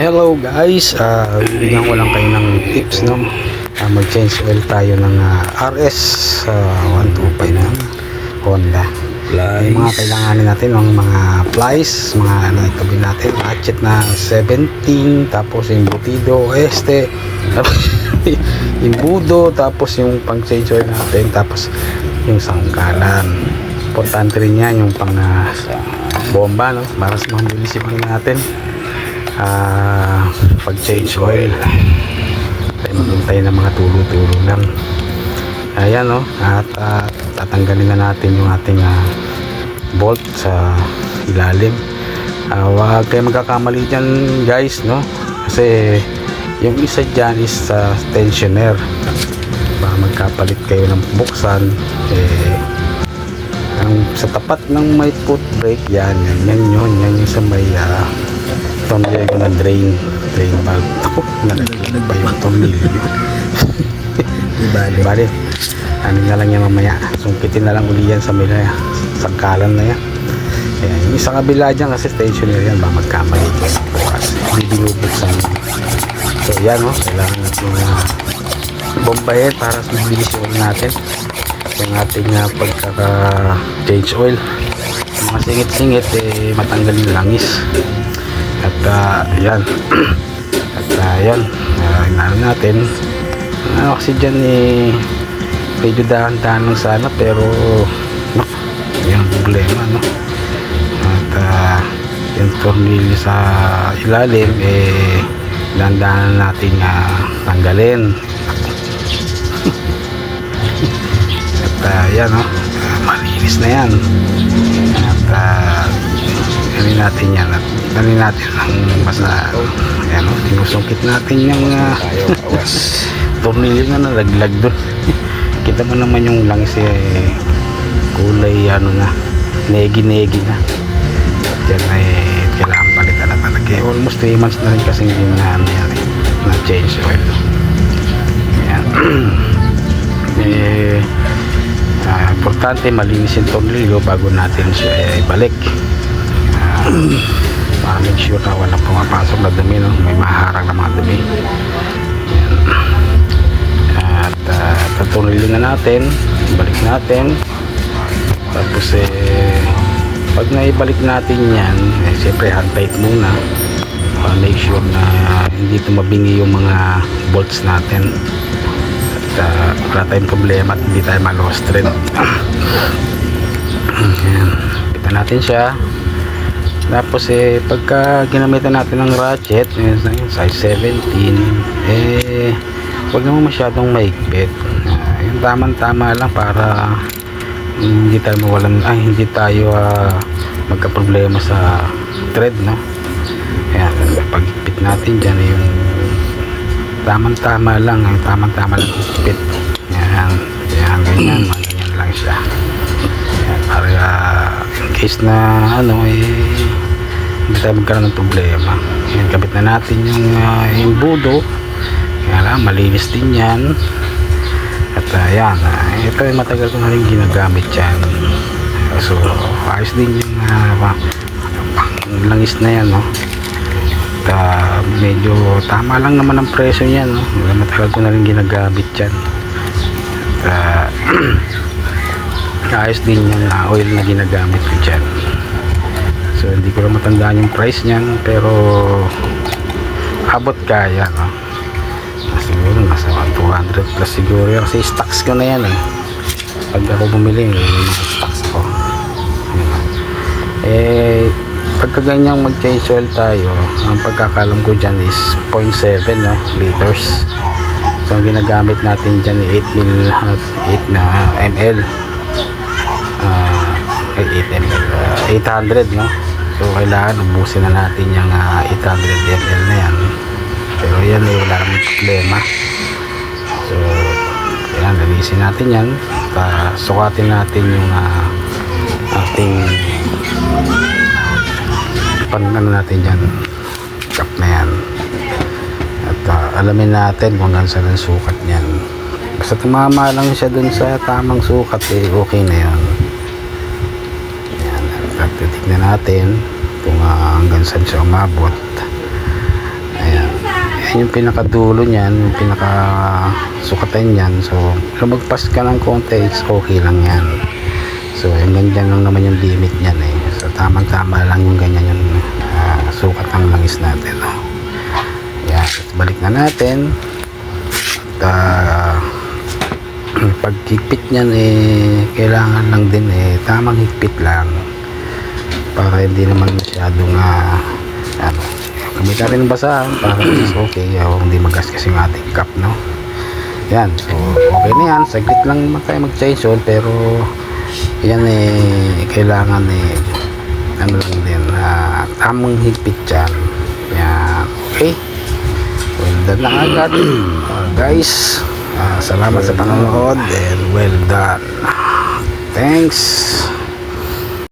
Hello guys, bigyan ko lang kayo ng tips, no? Mag-change oil tayo ng RS 125 ng Honda. Yung mga kailanganin natin, mga plies, mga itabi natin, ratchet na 17, tapos yung butido, yung budo, tapos yung pang change oil natin, tapos yung sangkalan. Importante rin yan yung pang bomba, no? Para sa mabilis yung natin pag change oil tayo maghintay ng mga tulo-tulo lang. Ayan, no? At tatanggalin na natin yung ating bolt sa ilalim. Huwag kayo magkakamali dyan guys, no? Kasi yung isa dyan is tensioner. Baka magkapalit kayo ng buksan, sa tapat ng may foot brake, yan yung sa may tornilyo na drain valve. Ako, nalaglag pa yung tornilyo. Bale, ano na lang yan mamaya, sungkitin na lang uli yan sa may sangkalan na yan. Ayan, yung isa kabila dyan kasi stationer yan, ba magkamali dyan bukas, hindi binubuksan. So yan, no? Kailangan natin bombahin para sa mabilis oil natin yung ating pagkaka change oil. Mga singit-singit matanggalin langis. At yan yan natin oxygen medyo dahan-dahan lang sana, pero yung problema, no? At yung tornilyo sa ilalim dahan-dahan natin tanggalin. At yan, no? Malinis na yan. At natin yan at natin ang basta yan, no? Tinusungkit natin yung tornilyo na nalaglag doon. Kita mo naman yung langis kulay na negi na. At yan kailangan palitan na talaga. Almost 3 months na rin kasi hindi na change oil. Yan. Importante malinis yung tornilyo bago natin siya ibalik. Para make sure na walang pumapasok na dumi, no? May maharang na mga dumi. At tatunilin na natin, balik natin, tapos pag naibalik natin yan, siyempre hand tight muna para make sure na hindi tumabingi yung mga bolts natin at wala tayong problema at hindi tayo ma-lost thread. Kita natin siya. Tapos pagka ginamitan natin ng ratchet size 17, huwag naman masyadong maigpit. Yung tamang-tama lang para hindi tayo mawalan, hindi tayo magka-problema sa thread, no? Ayan, pag-ipit natin dyan yung tamang-tama lang, ipit. Ayan, ganyan lang siya. Ayan, para in case na hindi tayo magkaroon ng problema. Yan, kabit na natin yung budo. Yan, malinis din yan. At yan, ito ay matagal ko na rin ginagamit yan. So ayos din yung langis na yan, no? At medyo tama lang naman ang presyo niyan, no? Matagal ko na rin ginagamit yan. At ayos din yung oil na ginagamit ko dyan. So hindi ko lang matandaan yung price niyan, pero abot kaya, no? Siguro nasa 200 plus siguro yan, kasi stocks ko na yan pag ako bumili stocks ko. Pagka ganyang mag change oil tayo, ang pagkakalam ko dyan is 0.7, no, liters. So ang ginagamit natin dyan 8 ml 800, no? So kailangan ubusin na natin yung 800 ml na yan, pero yan wala namang problema. So yan, linisin natin yan, sukatin natin yung ating natin dyan, cup na yan, at alamin natin kung hanggang saan ang sukat nyan. Basta tumama lang siya dun sa tamang sukat, okay na yan. Titignan natin kung hanggang saan siya umabot. Ayan yung pinakadulo niyan, yung pinakasukatan niyan. So lumagpas ka ng konti, it's okay lang yan. So hanggang dyan lang naman yung limit niyan eh. So tamang tama lang yung ganyan yung sukat ng langis natin, no? Yan, balik na natin. At pag higpit niyan eh, kailangan lang din eh tamang higpit lang para hindi naman masyadong ano, gamit natin ng basahan para is okay, hindi magasgas yung ating cup, no? Yan, so okay na yan, saglit lang naman tayo mag-change oil, pero yan eh kailangan eh ano lang din, tamang higpit dyan. Yan, okay, well done na agad. Guys, salamat sa panonood and well done. Thanks.